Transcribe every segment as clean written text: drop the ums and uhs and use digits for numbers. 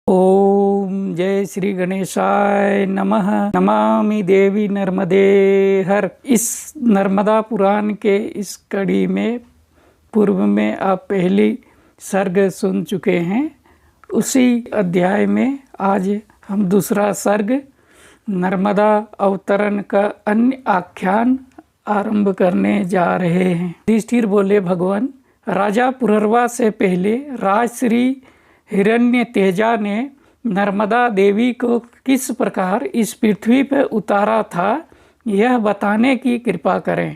ओम जय श्री गणेशाय नमः। नमामि देवी नर्मदे हर। इस नर्मदा पुराण के इस कड़ी में पूर्व में आप पहली सर्ग सुन चुके हैं। उसी अध्याय में आज हम दूसरा सर्ग नर्मदा अवतरण का अन्य आख्यान आरंभ करने जा रहे हैं। युधिष्ठिर बोले, भगवान, राजा पुरर्वा से पहले राजश्री हिरण्यतेजा ने नर्मदा देवी को किस प्रकार इस पृथ्वी पर उतारा था, यह बताने की कृपा करें।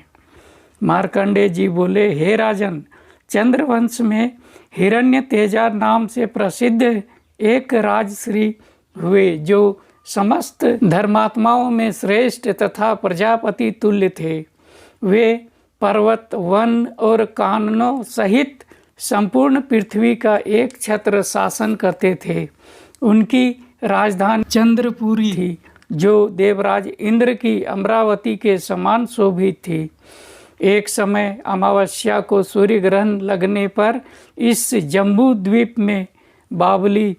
मार्कंडेय जी बोले, हे राजन, चंद्रवंश में हिरण्यतेजा नाम से प्रसिद्ध एक राजश्री हुए, जो समस्त धर्मात्माओं में श्रेष्ठ तथा प्रजापति तुल्य थे। वे पर्वत, वन और काननों सहित संपूर्ण पृथ्वी का एक छत्र शासन करते थे। उनकी राजधानी चंद्रपुरी थी, जो देवराज इंद्र की अमरावती के समान शोभित थी। एक समय अमावस्या को सूर्य ग्रहण लगने पर इस जम्बू द्वीप में बावली,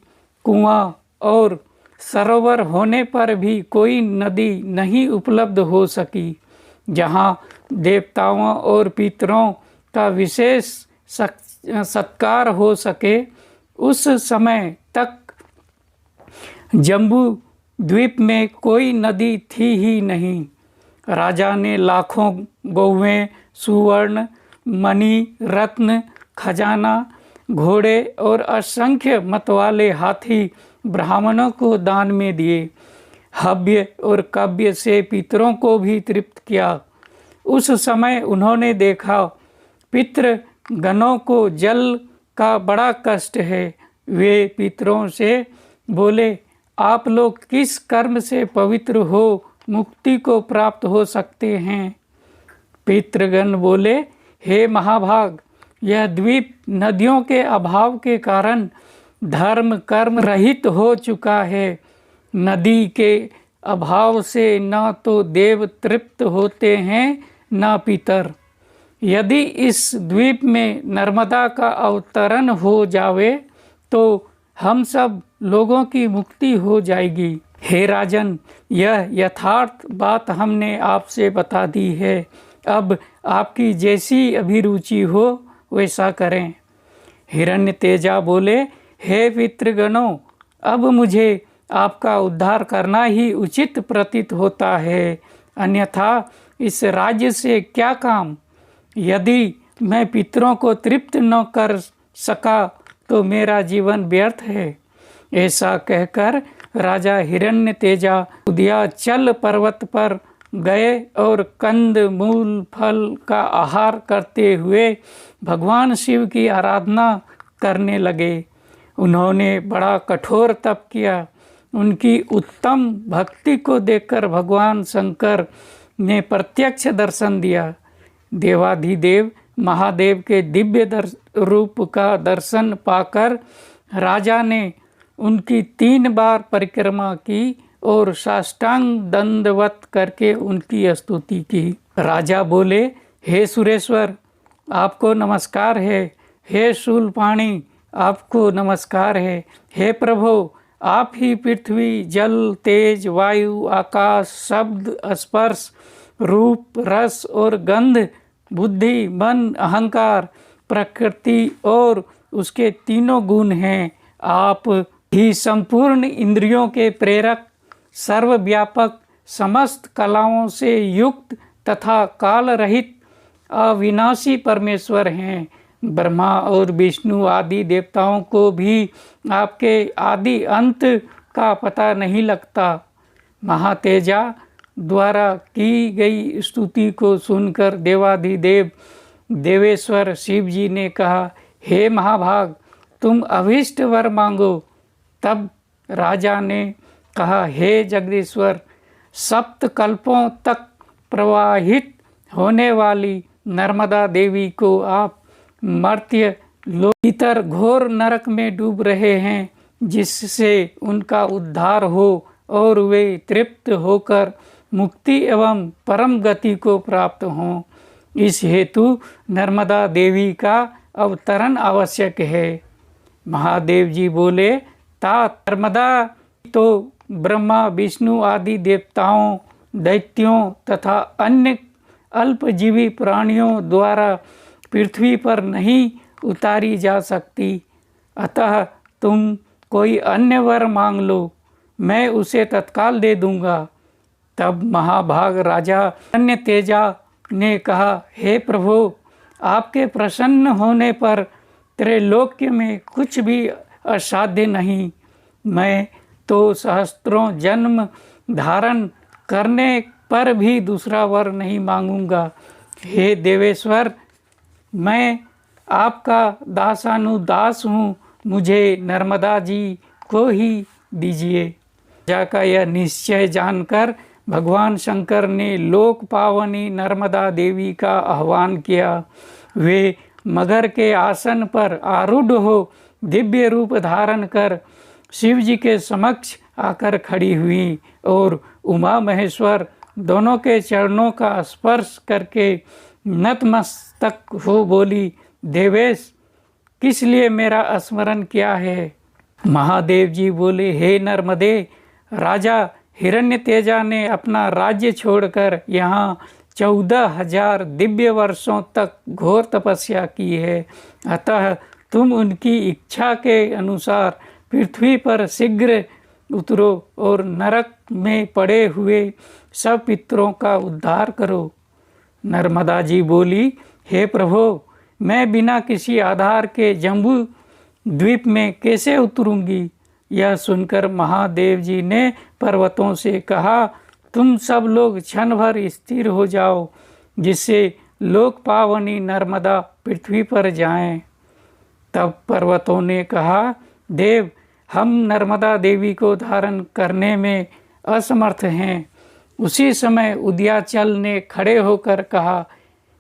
कुआं और सरोवर होने पर भी कोई नदी नहीं उपलब्ध हो सकी, जहां देवताओं और पितरों का विशेष सत्कार हो सके। उस समय तक जम्बू द्वीप में कोई नदी थी ही नहीं। राजा ने लाखों गौवें, सुवर्ण, मणि, रत्न, खजाना, घोड़े और असंख्य मतवाले हाथी ब्राह्मणों को दान में दिए। हव्य और कव्य से पितरों को भी तृप्त किया। उस समय उन्होंने देखा, पितृ गणों को जल का बड़ा कष्ट है। वे पितरों से बोले, आप लोग किस कर्म से पवित्र हो मुक्ति को प्राप्त हो सकते हैं? पितृगण बोले, हे महाभाग, यह द्वीप नदियों के अभाव के कारण धर्म कर्म रहित हो चुका है। नदी के अभाव से न तो देव तृप्त होते हैं न पितर। यदि इस द्वीप में नर्मदा का अवतरण हो जावे तो हम सब लोगों की मुक्ति हो जाएगी। हे राजन, यह यथार्थ बात हमने आपसे बता दी है। अब आपकी जैसी अभिरुचि हो वैसा करें। हिरण्यतेजा बोले, हे पितृगणों, अब मुझे आपका उद्धार करना ही उचित प्रतीत होता है, अन्यथा इस राज्य से क्या काम। यदि मैं पितरों को तृप्त न कर सका तो मेरा जीवन व्यर्थ है। ऐसा कहकर राजा हिरण्यतेजा उदयाचल पर्वत पर गए और कंद मूल फल का आहार करते हुए भगवान शिव की आराधना करने लगे। उन्होंने बड़ा कठोर तप किया। उनकी उत्तम भक्ति को देखकर भगवान शंकर ने प्रत्यक्ष दर्शन दिया। देवाधिदेव महादेव के दिव्य रूप का दर्शन पाकर राजा ने उनकी 3 बार परिक्रमा की और साष्टांग दंडवत करके उनकी स्तुति की। राजा बोले, हे सुरेश्वर, आपको नमस्कार है। हे शूलपाणी, आपको नमस्कार है। हे प्रभु, आप ही पृथ्वी, जल, तेज, वायु, आकाश, शब्द, स्पर्श, रूप, रस और गंध, बुद्धि, मन, अहंकार, प्रकृति और उसके तीनों गुण हैं। आप ही संपूर्ण इंद्रियों के प्रेरक, सर्वव्यापक, समस्त कलाओं से युक्त तथा काल रहित अविनाशी परमेश्वर हैं। ब्रह्मा और विष्णु आदि देवताओं को भी आपके आदि अंत का पता नहीं लगता। महातेजा द्वारा की गई स्तुति को सुनकर देवाधिदेव देवेश्वर शिव जी ने कहा, हे महाभाग, तुम अभीष्ट वर मांगो। तब राजा ने कहा, हे जगदीश्वर, सप्त कल्पों तक प्रवाहित होने वाली नर्मदा देवी को आप मर्त्य लोक भीतर घोर नरक में डूब रहे हैं, जिससे उनका उद्धार हो और वे तृप्त होकर मुक्ति एवं परम गति को प्राप्त हों। इस हेतु नर्मदा देवी का अवतरण आवश्यक है। महादेव जी बोले, तात नर्मदा तो ब्रह्मा विष्णु आदि देवताओं, दैत्यों तथा अन्य अल्पजीवी प्राणियों द्वारा पृथ्वी पर नहीं उतारी जा सकती। अतः तुम कोई अन्य वर मांग लो, मैं उसे तत्काल दे दूंगा। तब महाभाग राजा हिरण्य तेजा ने कहा, हे प्रभु, आपके प्रसन्न होने पर त्रैलोक्य में कुछ भी असाध्य नहीं। मैं तो सहस्त्रों जन्म धारण करने पर भी दूसरा वर नहीं मांगूंगा। हे देवेश्वर, मैं आपका दासानुदास हूँ, मुझे नर्मदा जी को ही दीजिए। राजा का यह निश्चय जानकर भगवान शंकर ने लोक पावनी नर्मदा देवी का आह्वान किया। वे मगर के आसन पर आरूढ़ हो दिव्य रूप धारण कर शिव जी के समक्ष आकर खड़ी हुई और उमा महेश्वर दोनों के चरणों का स्पर्श करके नतमस्तक हो बोली, देवेश, किस लिए मेरा स्मरण किया है? महादेव जी बोले, हे नर्मदे, राजा हिरण्य तेजा ने अपना राज्य छोड़कर यहाँ 14,000 दिव्य वर्षों तक घोर तपस्या की है। अतः तुम उनकी इच्छा के अनुसार पृथ्वी पर शीघ्र उतरो और नरक में पड़े हुए सब पितरों का उद्धार करो। नर्मदा जी बोली, हे प्रभु, मैं बिना किसी आधार के जम्बू द्वीप में कैसे उतरूंगी? यह सुनकर महादेव जी ने पर्वतों से कहा, तुम सब लोग क्षण भर स्थिर हो जाओ, जिससे लोक पावनी नर्मदा पृथ्वी पर जाएं। तब पर्वतों ने कहा, देव, हम नर्मदा देवी को धारण करने में असमर्थ हैं। उसी समय उदयाचल ने खड़े होकर कहा,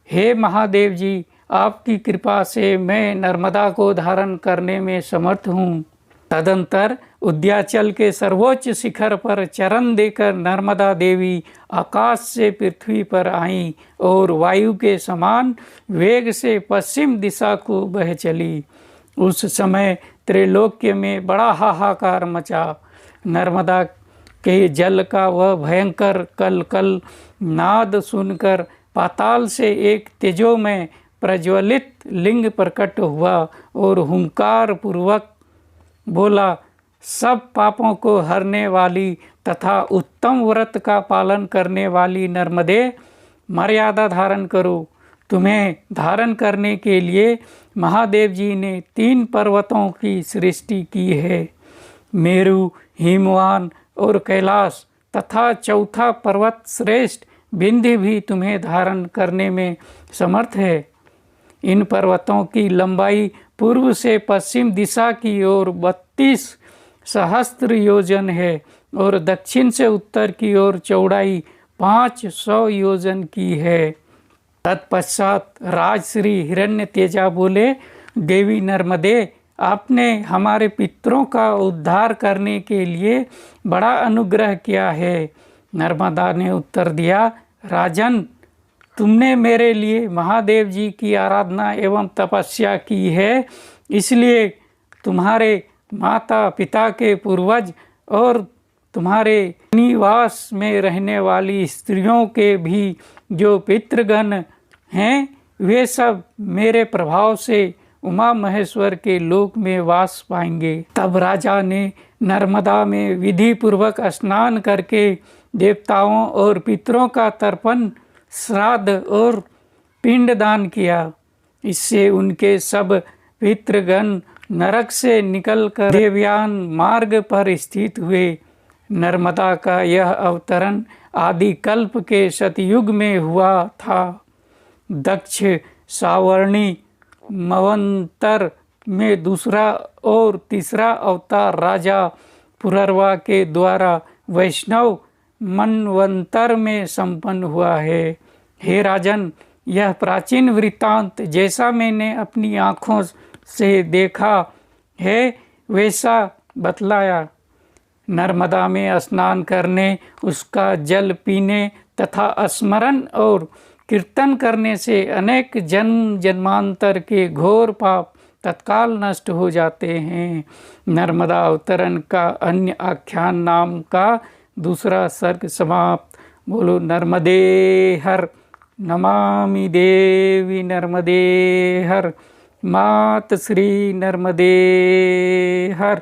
हे महादेव जी, आपकी कृपा से मैं नर्मदा को धारण करने में समर्थ हूँ। तदंतर उदयाचल के सर्वोच्च शिखर पर चरण देकर नर्मदा देवी आकाश से पृथ्वी पर आईं और वायु के समान वेग से पश्चिम दिशा को बह चली। उस समय त्रैलोक्य में बड़ा हाहाकार मचा। नर्मदा के जल का वह भयंकर कल कल नाद सुनकर पाताल से एक तेजोमय प्रज्वलित लिंग प्रकट हुआ और हुंकार पूर्वक बोला, सब पापों को हरने वाली तथा उत्तम व्रत का पालन करने वाली नर्मदे, मर्यादा धारण करो। तुम्हें धारण करने के लिए महादेव जी ने 3 पर्वतों की सृष्टि की है, मेरु, हिमवान और कैलाश, तथा चौथा पर्वत श्रेष्ठ विंध्य भी तुम्हें धारण करने में समर्थ है। इन पर्वतों की लंबाई पूर्व से पश्चिम दिशा की ओर 32 सहस्त्र योजन है और दक्षिण से उत्तर की ओर चौड़ाई 500 योजन की है। तत्पश्चात राजश्री हिरण्य तेजा बोले, देवी नर्मदे, आपने हमारे पितरों का उद्धार करने के लिए बड़ा अनुग्रह किया है। नर्मदा ने उत्तर दिया, राजन, तुमने मेरे लिए महादेव जी की आराधना एवं तपस्या की है, इसलिए तुम्हारे माता पिता के पूर्वज और तुम्हारे निवास में रहने वाली स्त्रियों के भी जो पितृगण हैं, वे सब मेरे प्रभाव से उमा महेश्वर के लोक में वास पाएंगे। तब राजा ने नर्मदा में विधि पूर्वक स्नान करके देवताओं और पितरों का तर्पण, श्राद्ध और पिंडदान किया। इससे उनके सब पितृगण नरक से निकलकर देवयान मार्ग पर स्थित हुए। नर्मदा का यह अवतरण आदि कल्प के सतयुग में हुआ था। दक्ष सावर्णी मवंतर में दूसरा और तीसरा अवतार राजा पुरर्वा के द्वारा वैष्णव मनवंतर में संपन्न हुआ है। हे राजन, यह प्राचीन वृत्तांत जैसा मैंने अपनी आँखों से देखा है वैसा बतलाया। नर्मदा में स्नान करने, उसका जल पीने तथा स्मरण और कीर्तन करने से अनेक जन्म जन्मांतर के घोर पाप तत्काल नष्ट हो जाते हैं। नर्मदा अवतरण का अन्य आख्यान नाम का दूसरा सर्ग समाप्त। बोलो नर्मदे हर। नमामि देवी नर्मदे हर। मात श्री नर्मदे हर।